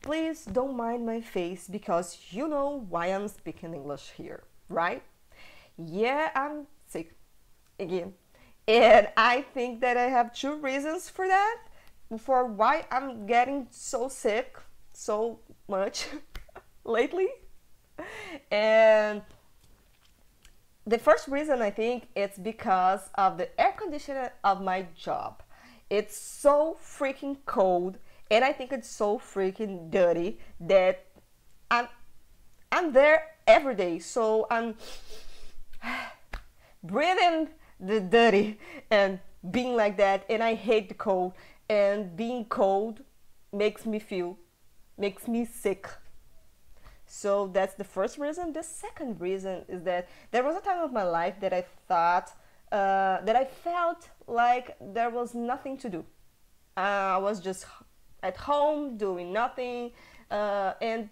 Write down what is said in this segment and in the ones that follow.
please don't mind my face because you know why I'm speaking English here, right? Yeah, I'm sick again. And I think that I have two reasons for that, for why I'm getting so sick so much lately. And the first reason I think it's because of the air conditioner of my job. It's so freaking cold and I think it's so freaking dirty that I'm I'm there every day. So I'm breathing the dirty and being like that, and I hate the cold, and being cold makes me sick. So that's the first reason. The second reason is that there was a time of my life that I thought, that I felt like there was nothing to do. I was just at home doing nothing, and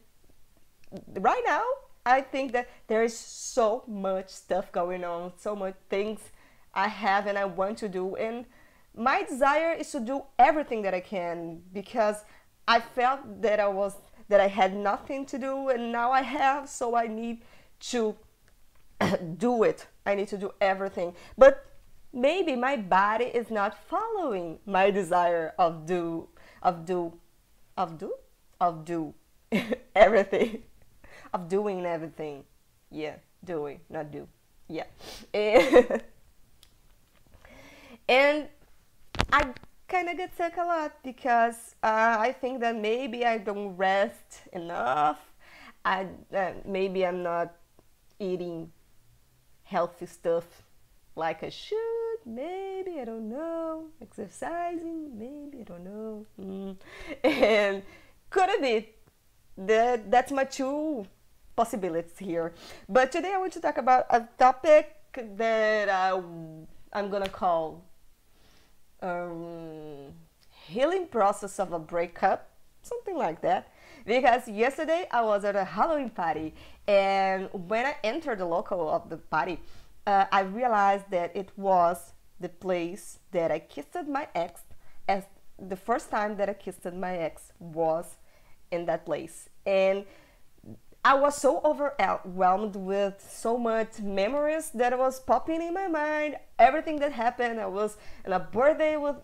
right now I think that there is so much stuff going on, so much things I have and I want to do, and my desire is to do everything that I can because I felt that I had nothing to do and now I have, so I need to do it. I need to do everything. But maybe my body is not following my desire of do of do of do everything of doing everything. Yeah, doing, not do. Yeah. And, and I kind of get sick a lot because I think that maybe I don't rest enough. Maybe I'm not eating healthy stuff like I should. Maybe, I don't know. Exercising, maybe, I don't know. And could it be that's my two possibilities here. But today I want to talk about a topic that I'm gonna call um, healing process of a breakup, something like that. Because yesterday I was at a Halloween party, and when I entered the local of the party, I realized that it was the place that I kissed my ex. As the first time that I kissed my ex was in that place, and I was so overwhelmed with so much memories that was popping in my mind. Everything that happened. I was in a birthday with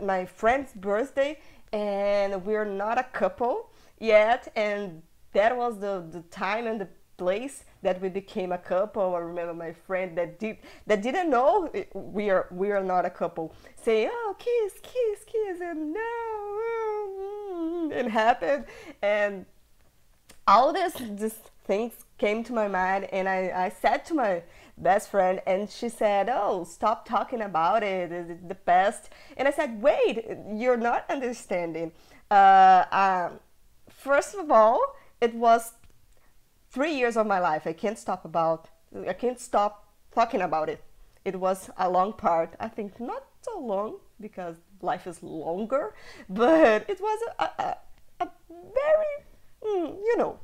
my friend's birthday, and we're not a couple yet. And that was the time and the place that we became a couple. I remember my friend that didn't know we are not a couple say, "Oh, kiss, kiss, kiss," and no, it happened, and all these things came to my mind, and I said to my best friend, and she said, "Oh, stop talking about it, it's the past." And I said, "Wait, you're not understanding. uh, um, First of all, it was 3 years of my life. I can't stop talking about it. It was a long part. I think not so long because life is longer, but it was a very, you know,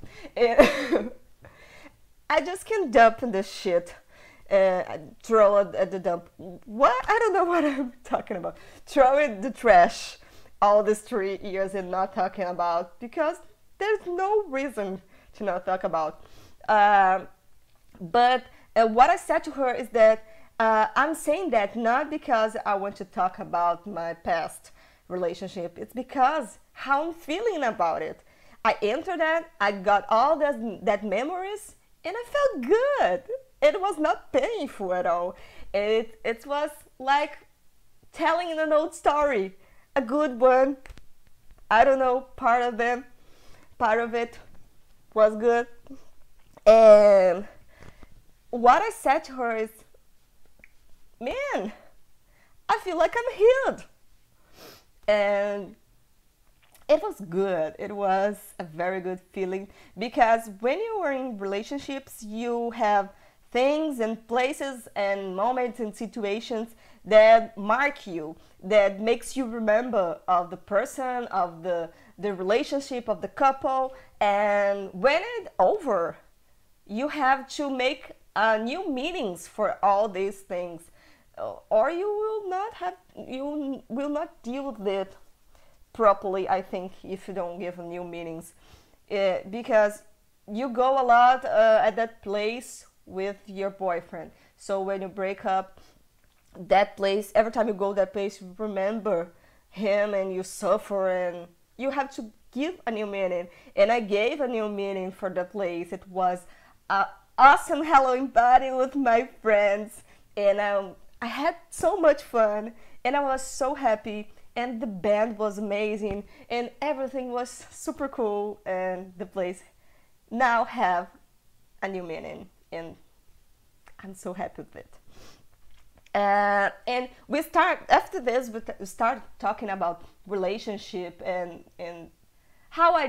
I just can dump this shit, throw it at the dump. What? I don't know what I'm talking about. Throw it the trash all these 3 years and not talking about because there's no reason to not talk about. Um but what I said to her is that I'm saying that not because I want to talk about my past relationship. It's because how I'm feeling about it. I entered that, I got all that memories, and I felt good. It was not painful at all. It was like telling an old story, a good one. I don't know, part of it was good. And what I said to her is, man, I feel like I'm healed. And it was good. It was a very good feeling because when you are in relationships, you have things and places and moments and situations that mark you, that makes you remember of the person, of the relationship, of the couple. And when it's over, you have to make new meanings for all these things, or you will not deal with it properly, I think, if you don't give new meanings. Because you go a lot at that place with your boyfriend. So when you break up, that place, every time you go that place, you remember him and you suffer, and you have to give a new meaning. And I gave a new meaning for the place. It was an awesome Halloween party with my friends, and I had so much fun, and I was so happy, and the band was amazing, and everything was super cool, and the place now have a new meaning, and I'm so happy with it. And we start after this. We start talking about relationship and how I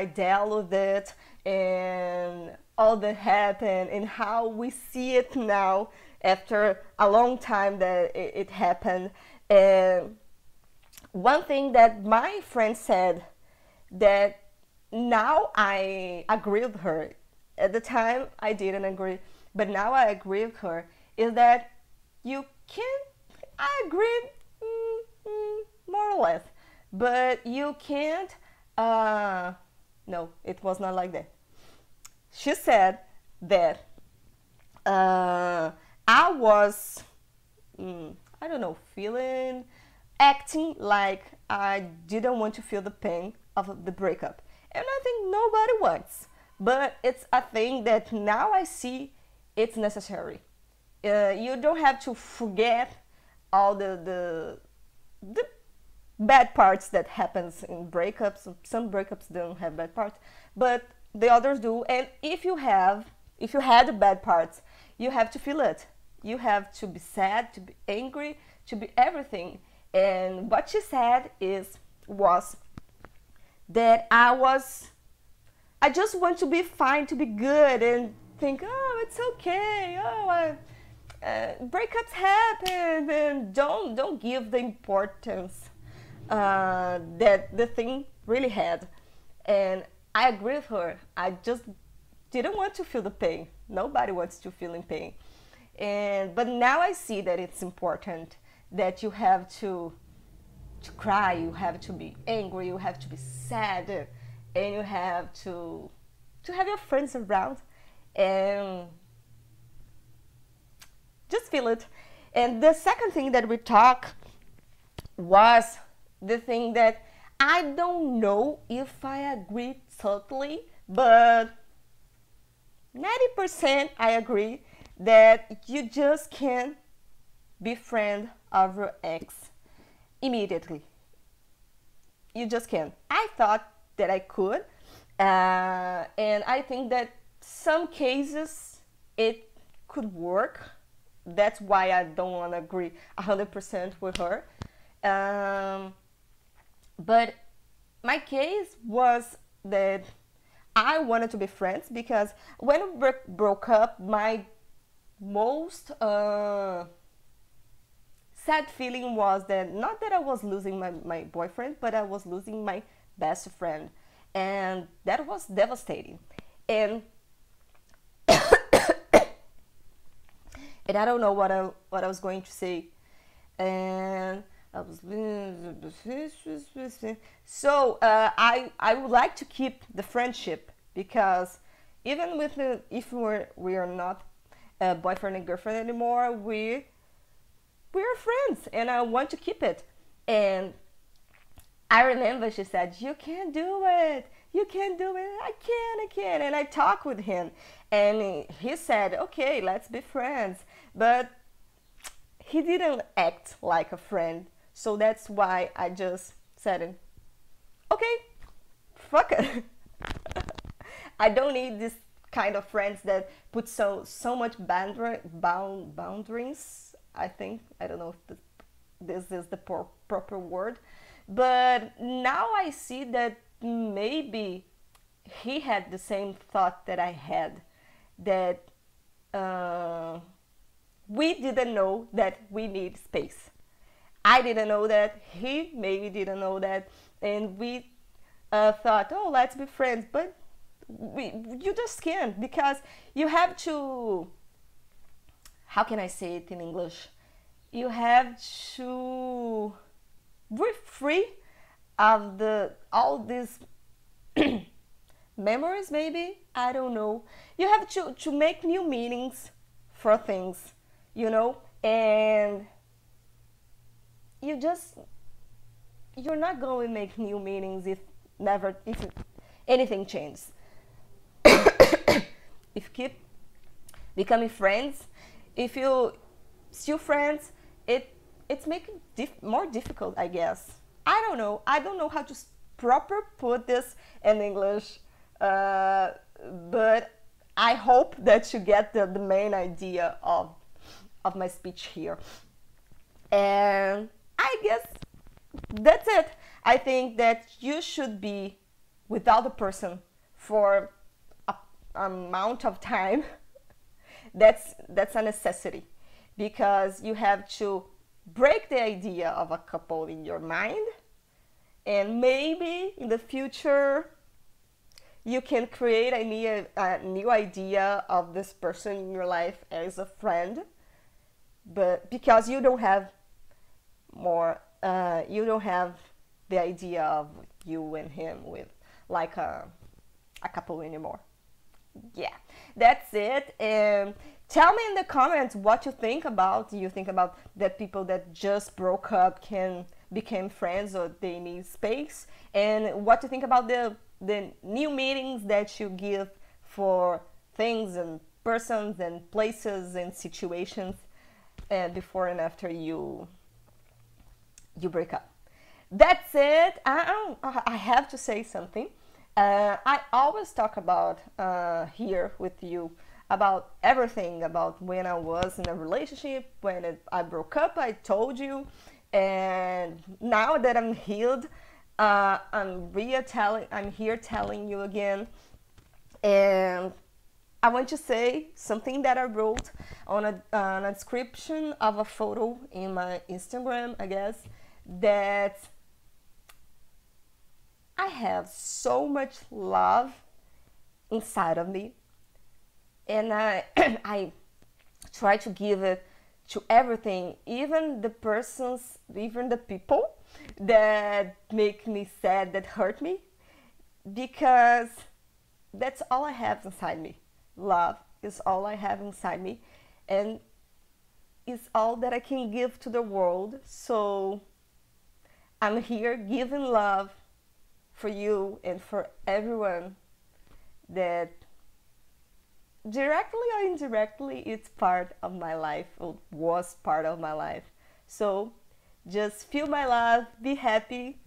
dealt with it, and all that happened, and how we see it now after a long time that it happened. And one thing that my friend said that now I agree with her. At the time I didn't agree, but now I agree with her, is that you can, I agree, more or less, but you can't, no, it was not like that. She said that I was, I don't know, acting like I didn't want to feel the pain of the breakup. And I think nobody wants, but it's a thing that now I see it's necessary. You don't have to forget all the bad parts that happens in breakups. Some breakups don't have bad parts, but the others do. And if you had the bad parts, you have to feel it. You have to be sad, to be angry, to be everything. And what she said was that I just want to be fine, to be good, and think, oh, it's okay. Oh, breakups happen, and don't give the importance that the thing really had. And I agree with her. I just didn't want to feel the pain. Nobody wants to feel in pain. But now I see that it's important, that you have to cry, you have to be angry, you have to be sad, and you have to have your friends around and just feel it. And the second thing that we talked was the thing that I don't know if I agree totally, but 90% I agree that you just can't be friend of your ex immediately. You just can't. I thought that I could, and I think that some cases it could work. That's why I don't want to agree 100% with her. But my case was that I wanted to be friends, because when we broke up, my most sad feeling was that not that I was losing my boyfriend, but I was losing my best friend, and that was devastating. And and I don't know what I was going to say, and I was so I would like to keep the friendship, because even with if we are not boyfriend and girlfriend anymore, we're friends, and I want to keep it. And I remember she said, you can't do it, you can't do it. I can. And I talked with him, and he said, okay, let's be friends. But he didn't act like a friend, so that's why I just said, okay, fuck it. I don't need this kind of friends that put so much boundaries. I think, I don't know if this is the proper word, but now I see that maybe he had the same thought that I had, that we didn't know that we need space. I didn't know that, he maybe didn't know that, and we thought, oh, let's be friends, but you just can't, because you have to, how can I say it in English? You have to breathe free of the all these memories, maybe, I don't know. You have to make new meanings for things, you know, and you just, you're not going to make new meanings if anything changes. If you keep becoming friends, if you still friends, it's making more difficult, I guess. I don't know how to proper put this in English, but I hope that you get the main idea of my speech here. And I guess that's it. I think that you should be without the person for a amount of time. That's a necessity, because you have to break the idea of a couple in your mind, and maybe in the future you can create a new idea of this person in your life as a friend, but because you don't have you don't have the idea of you and him with like a couple anymore. Yeah, that's it. And tell me in the comments what you think about. Do you think about that people that just broke up can become friends, or they need space? And what you think about the new meanings that you give for things and persons and places and situations before and after you break up. That's it. I have to say something. I always talk about here with you about everything, about when I was in a relationship, when I broke up, I told you. And now that I'm healed, I'm here telling you again. And I want to say something that I wrote on a description of a photo in my Instagram, I guess, that I have so much love inside of me, and I try to give it to everything, even the people that make me sad, that hurt me, because that's all I have inside me. Love is all I have inside me, and it's all that I can give to the world. So I'm here giving love for you and for everyone that directly or indirectly it's part of my life, or was part of my life. So just feel my love, be happy,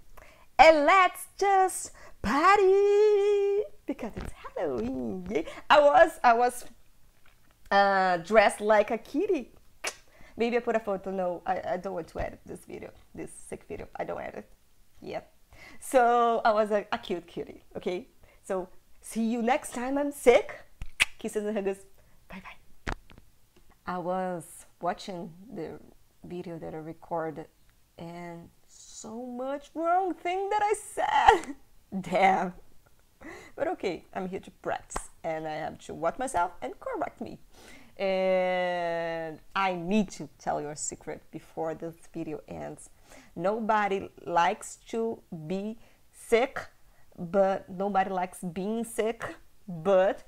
and let's just party, because it's Halloween. Yeah. I was dressed like a kitty. Maybe I put a photo. No, I don't want to edit this video, this sick video. I don't edit. Yep. So I was a cute kitty, okay? So see you next time I'm sick. Kisses and hugs. Bye bye. I was watching the video that I recorded, and so much wrong thing that I said. Damn. But okay, I'm here to practice, and I have to watch myself and correct me. And I need to tell you a secret before this video ends. Nobody likes to be sick, but nobody likes being sick. But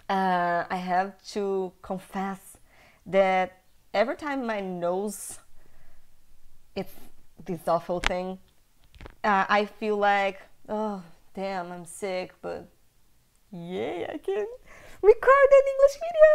I have to confess that every time my nose, it's this awful thing, I feel like, oh damn, I'm sick, but yay, I can record an English video.